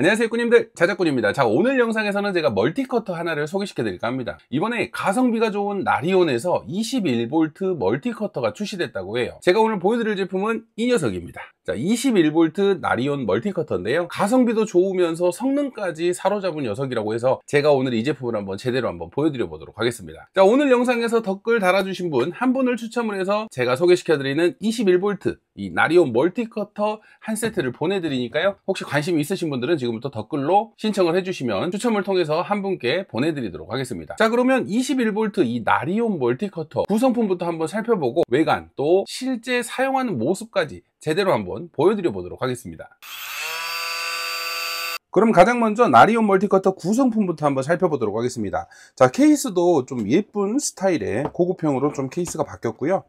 안녕하세요 꾸님들, 자작꾼입니다. 자, 오늘 영상에서는 제가 멀티커터 하나를 소개시켜 드릴까 합니다. 이번에 가성비가 좋은 나리온에서 21V 멀티커터가 출시됐다고 해요. 제가 오늘 보여드릴 제품은 이 녀석입니다. 자, 21V 나리온 멀티커터인데요, 가성비도 좋으면서 성능까지 사로잡은 녀석이라고 해서 제가 오늘 이 제품을 제대로 한번 보여드려 보도록 하겠습니다. 자, 오늘 영상에서 댓글 달아주신 분 한 분을 추첨을 해서 제가 소개시켜 드리는 21V 이 나리온 멀티커터 한 세트를 보내드리니까요, 혹시 관심 있으신 분들은 지금부터 댓글로 신청을 해주시면 추첨을 통해서 한 분께 보내드리도록 하겠습니다. 자, 그러면 21V 이 나리온 멀티커터 구성품부터 한번 살펴보고 외관 또 실제 사용하는 모습까지 제대로 한번 보여드려 보도록 하겠습니다. 그럼 가장 먼저 나리온 멀티커터 구성품부터 한번 살펴보도록 하겠습니다. 자, 케이스도 좀 예쁜 스타일의 고급형으로 좀 케이스가 바뀌었고요.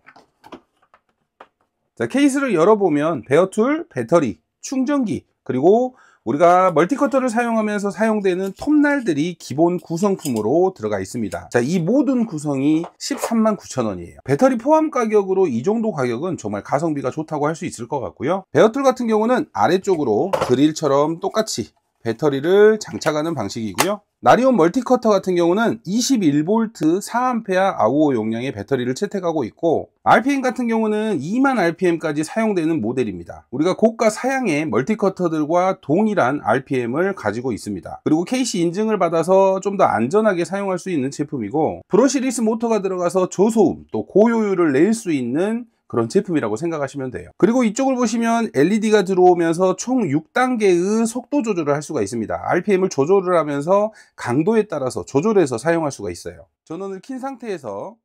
자, 케이스를 열어보면 베어툴, 배터리, 충전기, 그리고 우리가 멀티커터를 사용하면서 사용되는 톱날들이 기본 구성품으로 들어가 있습니다. 자, 이 모든 구성이 139,000원이에요. 배터리 포함 가격으로 이 정도 가격은 정말 가성비가 좋다고 할 수 있을 것 같고요. 베어툴 같은 경우는 아래쪽으로 드릴처럼 똑같이 배터리를 장착하는 방식이고요. 나리온 멀티커터 같은 경우는 21V 4A 아우어 용량의 배터리를 채택하고 있고, RPM 같은 경우는 2만 RPM까지 사용되는 모델입니다. 우리가 고가 사양의 멀티커터들과 동일한 RPM을 가지고 있습니다. 그리고 KC 인증을 받아서 좀 더 안전하게 사용할 수 있는 제품이고, 브러시리스 모터가 들어가서 저소음 또 고효율을 낼 수 있는 그런 제품이라고 생각하시면 돼요. 그리고 이쪽을 보시면 LED가 들어오면서 총 6단계의 속도 조절을 할 수가 있습니다. RPM을 조절을 하면서 강도에 따라서 조절해서 사용할 수가 있어요. 전원을 킨 상태에서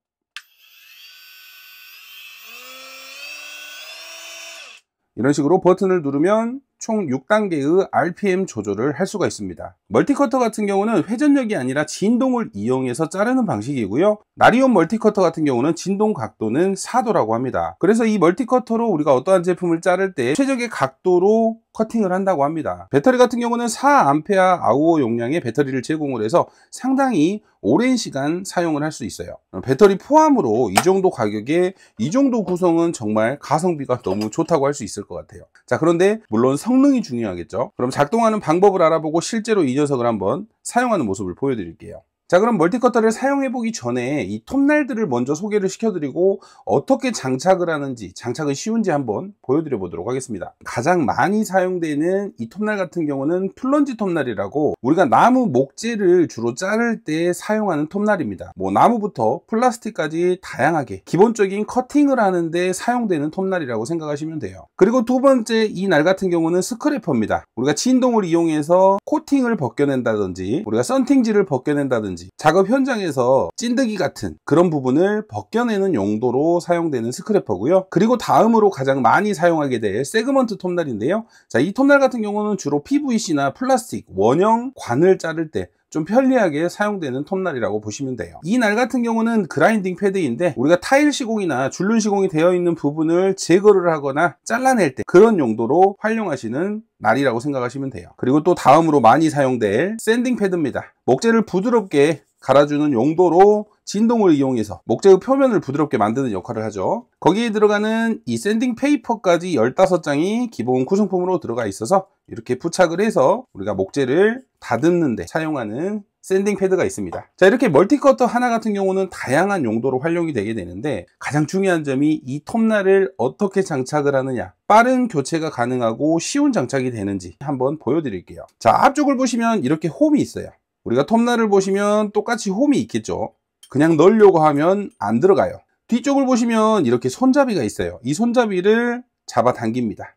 이런 식으로 버튼을 누르면 총 6단계의 RPM 조절을 할 수가 있습니다. 멀티커터 같은 경우는 회전력이 아니라 진동을 이용해서 자르는 방식이고요. 나리온 멀티커터 같은 경우는 진동 각도는 4도라고 합니다. 그래서 이 멀티커터로 우리가 어떠한 제품을 자를 때 최적의 각도로 커팅을 한다고 합니다. 배터리 같은 경우는 4A 아우어 용량의 배터리를 제공을 해서 상당히 오랜 시간 사용을 할 수 있어요. 배터리 포함으로 이 정도 가격에 이 정도 구성은 정말 가성비가 너무 좋다고 할 수 있을 것 같아요. 자, 그런데 물론 성능이 중요하겠죠. 그럼 작동하는 방법을 알아보고 실제로 이 녀석을 한번 사용하는 모습을 보여드릴게요. 자, 그럼 멀티커터를 사용해 보기 전에 이 톱날들을 먼저 소개를 시켜드리고 어떻게 장착을 하는지, 장착은 쉬운지 한번 보여드려 보도록 하겠습니다. 가장 많이 사용되는 이 톱날 같은 경우는 플런지 톱날이라고, 우리가 나무 목재를 주로 자를 때 사용하는 톱날입니다. 뭐 나무부터 플라스틱까지 다양하게 기본적인 커팅을 하는데 사용되는 톱날이라고 생각하시면 돼요. 그리고 두 번째 이 날 같은 경우는 스크래퍼입니다. 우리가 진동을 이용해서 코팅을 벗겨낸다든지 우리가 썬팅지를 벗겨낸다든지 작업 현장에서 찐득이 같은 그런 부분을 벗겨내는 용도로 사용되는 스크래퍼고요. 그리고 다음으로 가장 많이 사용하게 될 세그먼트 톱날인데요. 자, 이 톱날 같은 경우는 주로 PVC나 플라스틱, 원형 관을 자를 때 좀 편리하게 사용되는 톱날이라고 보시면 돼요. 이 날 같은 경우는 그라인딩 패드인데 우리가 타일 시공이나 줄눈 시공이 되어 있는 부분을 제거를 하거나 잘라낼 때 그런 용도로 활용하시는 날이라고 생각하시면 돼요. 그리고 또 다음으로 많이 사용될 샌딩 패드입니다. 목재를 부드럽게 갈아주는 용도로 진동을 이용해서 목재의 표면을 부드럽게 만드는 역할을 하죠. 거기에 들어가는 이 샌딩 페이퍼까지 15장이 기본 구성품으로 들어가 있어서 이렇게 부착을 해서 우리가 목재를 다듬는 데 사용하는 샌딩 패드가 있습니다. 자, 이렇게 멀티커터 하나 같은 경우는 다양한 용도로 활용이 되게 되는데 가장 중요한 점이 이 톱날을 어떻게 장착을 하느냐, 빠른 교체가 가능하고 쉬운 장착이 되는지 한번 보여드릴게요. 자, 앞쪽을 보시면 이렇게 홈이 있어요. 우리가 톱날을 보시면 똑같이 홈이 있겠죠. 그냥 넣으려고 하면 안 들어가요. 뒤쪽을 보시면 이렇게 손잡이가 있어요. 이 손잡이를 잡아 당깁니다.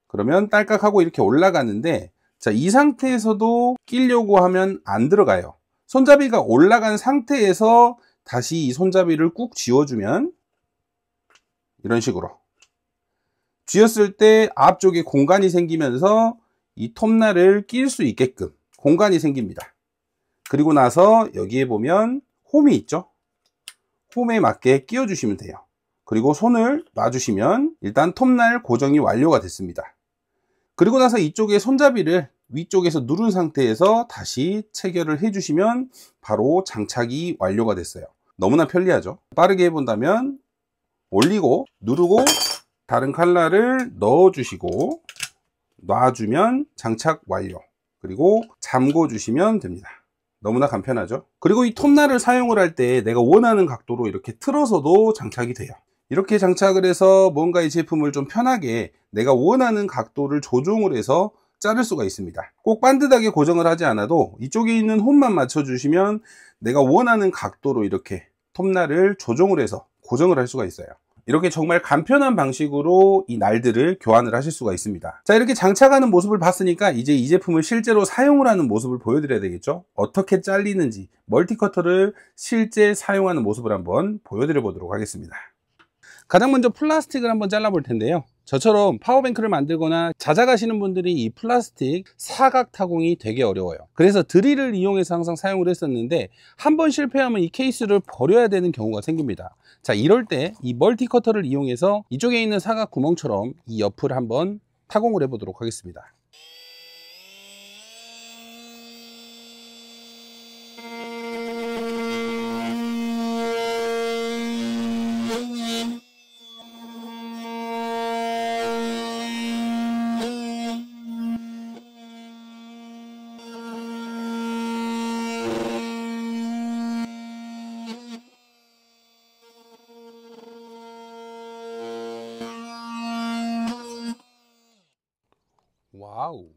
그러면 딸깍하고 이렇게 올라가는데, 자, 이 상태에서도 끼려고 하면 안 들어가요. 손잡이가 올라간 상태에서 다시 이 손잡이를 꾹 쥐어주면 이런 식으로 쥐었을 때 앞쪽에 공간이 생기면서 이 톱날을 낄 수 있게끔 공간이 생깁니다. 그리고 나서 여기에 보면 홈이 있죠. 홈에 맞게 끼워 주시면 돼요. 그리고 손을 놔주시면 일단 톱날 고정이 완료가 됐습니다. 그리고 나서 이쪽에 손잡이를 위쪽에서 누른 상태에서 다시 체결을 해주시면 바로 장착이 완료가 됐어요. 너무나 편리하죠. 빠르게 해본다면 올리고 누르고 다른 칼날을 넣어 주시고 놔주면 장착 완료. 그리고 잠궈 주시면 됩니다. 너무나 간편하죠. 그리고 이 톱날을 사용을 할 때 내가 원하는 각도로 이렇게 틀어서도 장착이 돼요. 이렇게 장착을 해서 뭔가 이 제품을 좀 편하게 내가 원하는 각도를 조정을 해서 자를 수가 있습니다. 꼭 반듯하게 고정을 하지 않아도 이쪽에 있는 홈만 맞춰 주시면 내가 원하는 각도로 이렇게 톱날을 조정을 해서 고정을 할 수가 있어요. 이렇게 정말 간편한 방식으로 이 날들을 교환을 하실 수가 있습니다. 자, 이렇게 장착하는 모습을 봤으니까 이제 이 제품을 실제로 사용을 하는 모습을 보여드려야 되겠죠. 어떻게 잘리는지 멀티커터를 실제 사용하는 모습을 한번 보여드려 보도록 하겠습니다. 가장 먼저 플라스틱을 한번 잘라 볼 텐데요. 저처럼 파워뱅크를 만들거나 자작하시는 분들이 이 플라스틱 사각 타공이 되게 어려워요. 그래서 드릴을 이용해서 항상 사용을 했었는데 한번 실패하면 이 케이스를 버려야 되는 경우가 생깁니다. 자, 이럴 때 이 멀티 커터를 이용해서 이쪽에 있는 사각 구멍처럼 이 옆을 한번 타공을 해 보도록 하겠습니다. 와우.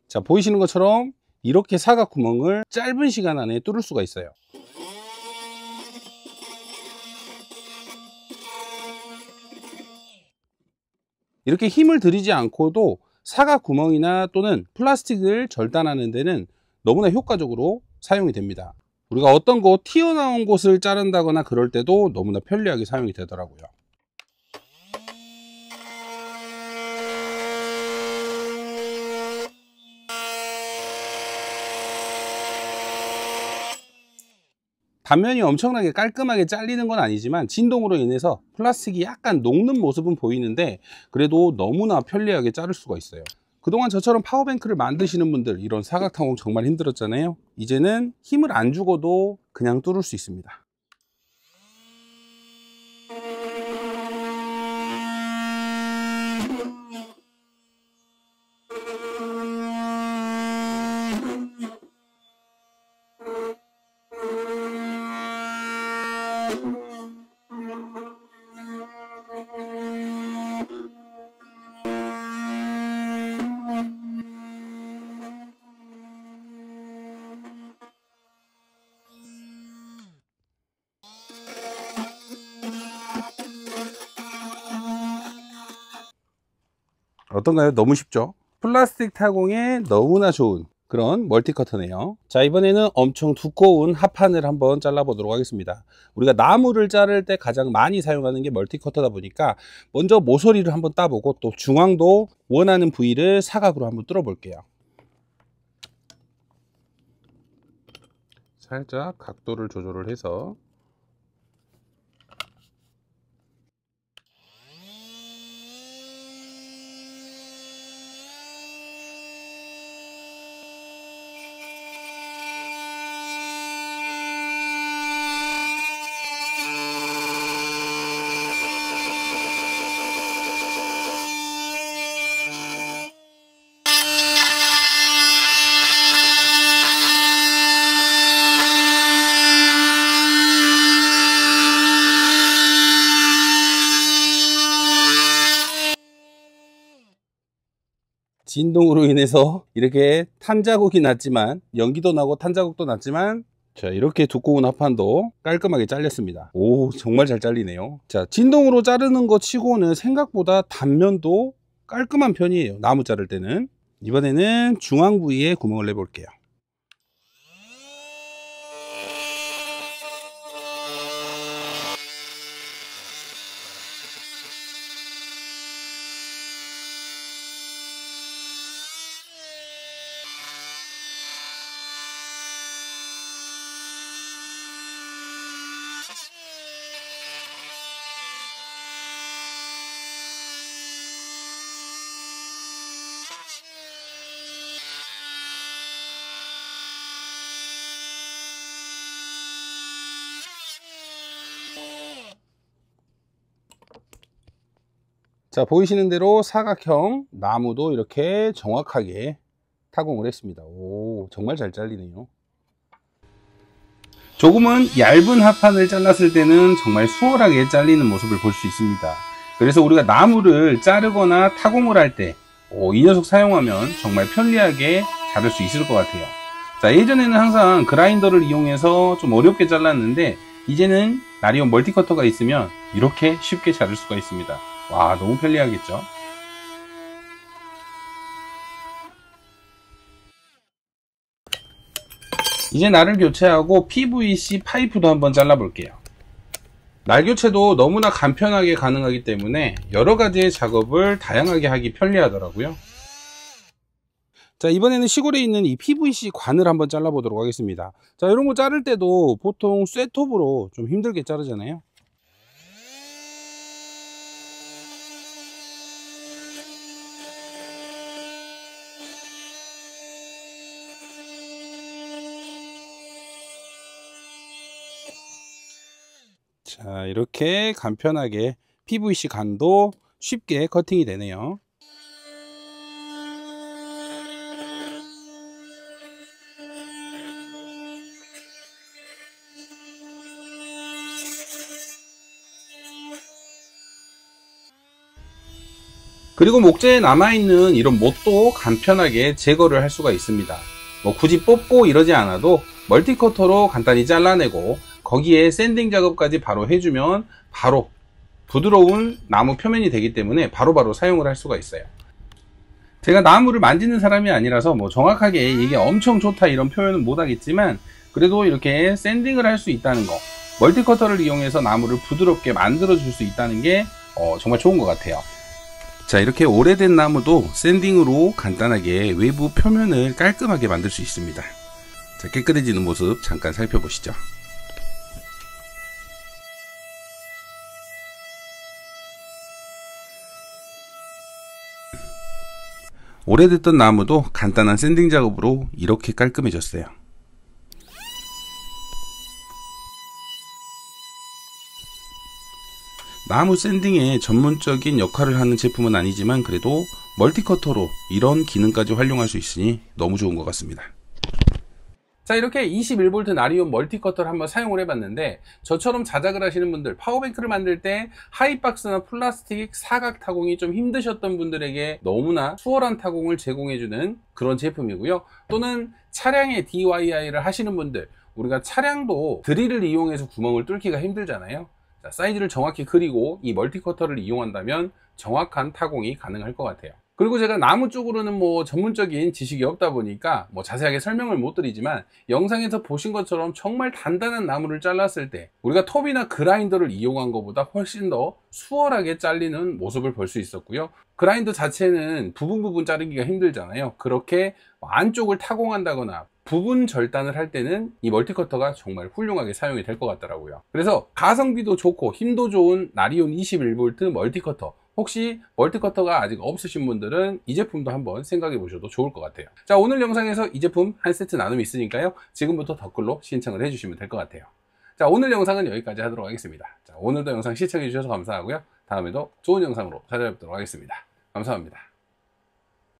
자, 보이시는 것처럼 이렇게 사각 구멍을 짧은 시간 안에 뚫을 수가 있어요. 이렇게 힘을 들이지 않고도 사각 구멍이나 또는 플라스틱을 절단하는 데는 너무나 효과적으로 사용이 됩니다. 우리가 어떤 곳 튀어나온 곳을 자른다거나 그럴 때도 너무나 편리하게 사용이 되더라고요. 단면이 엄청나게 깔끔하게 잘리는 건 아니지만 진동으로 인해서 플라스틱이 약간 녹는 모습은 보이는데 그래도 너무나 편리하게 자를 수가 있어요. 그동안 저처럼 파워뱅크를 만드시는 분들 이런 사각타공 정말 힘들었잖아요. 이제는 힘을 안 주고도 그냥 뚫을 수 있습니다. 어떤가요? 너무 쉽죠? 플라스틱 타공에 너무나 좋은 그런 멀티커터네요. 자, 이번에는 엄청 두꺼운 합판을 한번 잘라 보도록 하겠습니다. 우리가 나무를 자를 때 가장 많이 사용하는 게 멀티커터다 보니까 먼저 모서리를 한번 따보고 또 중앙도 원하는 부위를 사각으로 한번 뚫어 볼게요. 살짝 각도를 조절을 해서 진동으로 인해서 이렇게 탄자국이 났지만 연기도 나고 탄자국도 났지만 자, 이렇게 두꺼운 합판도 깔끔하게 잘렸습니다. 오, 정말 잘 잘리네요. 자, 진동으로 자르는 거 치고는 생각보다 단면도 깔끔한 편이에요. 나무 자를 때는. 이번에는 중앙 부위에 구멍을 내 볼게요. 자, 보이시는 대로 사각형 나무도 이렇게 정확하게 타공을 했습니다. 오, 정말 잘 잘리네요. 조금은 얇은 합판을 잘랐을 때는 정말 수월하게 잘리는 모습을 볼 수 있습니다. 그래서 우리가 나무를 자르거나 타공을 할 때 이 녀석 사용하면 정말 편리하게 자를 수 있을 것 같아요. 자, 예전에는 항상 그라인더를 이용해서 좀 어렵게 잘랐는데 이제는 나리온 멀티커터가 있으면 이렇게 쉽게 자를 수가 있습니다. 와, 너무 편리하겠죠? 이제 날을 교체하고 PVC 파이프도 한번 잘라 볼게요. 날 교체도 너무나 간편하게 가능하기 때문에 여러가지의 작업을 다양하게 하기 편리하더라고요. 자, 이번에는 시골에 있는 이 PVC 관을 한번 잘라 보도록 하겠습니다. 자, 이런 거 자를 때도 보통 쇠톱으로 좀 힘들게 자르잖아요. 자, 이렇게 간편하게 PVC 관도 쉽게 커팅이 되네요. 그리고 목재에 남아있는 이런 못도 간편하게 제거를 할 수가 있습니다. 뭐 굳이 뽑고 이러지 않아도 멀티커터로 간단히 잘라내고 거기에 샌딩 작업까지 바로 해주면 바로 부드러운 나무 표면이 되기 때문에 바로바로 사용을 할 수가 있어요. 제가 나무를 만지는 사람이 아니라서 뭐 정확하게 이게 엄청 좋다 이런 표현은 못 하겠지만 그래도 이렇게 샌딩을 할 수 있다는 거, 멀티커터를 이용해서 나무를 부드럽게 만들어 줄 수 있다는 게 정말 좋은 것 같아요. 자, 이렇게 오래된 나무도 샌딩으로 간단하게 외부 표면을 깔끔하게 만들 수 있습니다. 자, 깨끗해지는 모습 잠깐 살펴보시죠. 오래됐던 나무도 간단한 샌딩 작업으로 이렇게 깔끔해졌어요. 나무 샌딩에 전문적인 역할을 하는 제품은 아니지만 그래도 멀티커터로 이런 기능까지 활용할 수 있으니 너무 좋은 것 같습니다. 자, 이렇게 21V 나리온 멀티커터를 한번 사용을 해봤는데 저처럼 자작을 하시는 분들, 파워뱅크를 만들 때 하이박스나 플라스틱 사각 타공이 좀 힘드셨던 분들에게 너무나 수월한 타공을 제공해주는 그런 제품이고요. 또는 차량에 DIY를 하시는 분들, 우리가 차량도 드릴을 이용해서 구멍을 뚫기가 힘들잖아요. 자, 사이즈를 정확히 그리고 이 멀티커터를 이용한다면 정확한 타공이 가능할 것 같아요. 그리고 제가 나무 쪽으로는 뭐 전문적인 지식이 없다 보니까 뭐 자세하게 설명을 못 드리지만 영상에서 보신 것처럼 정말 단단한 나무를 잘랐을 때 우리가 톱이나 그라인더를 이용한 것보다 훨씬 더 수월하게 잘리는 모습을 볼 수 있었고요. 그라인더 자체는 부분 자르기가 힘들잖아요. 그렇게 안쪽을 타공한다거나 부분 절단을 할 때는 이 멀티커터가 정말 훌륭하게 사용이 될 것 같더라고요. 그래서 가성비도 좋고 힘도 좋은 나리온 21V 멀티커터, 혹시 멀티커터가 아직 없으신 분들은 이 제품도 한번 생각해 보셔도 좋을 것 같아요. 자, 오늘 영상에서 이 제품 한 세트 나눔이 있으니까요, 지금부터 댓글로 신청을 해주시면 될 것 같아요. 자, 오늘 영상은 여기까지 하도록 하겠습니다. 자, 오늘도 영상 시청해 주셔서 감사하고요. 다음에도 좋은 영상으로 찾아뵙도록 하겠습니다. 감사합니다.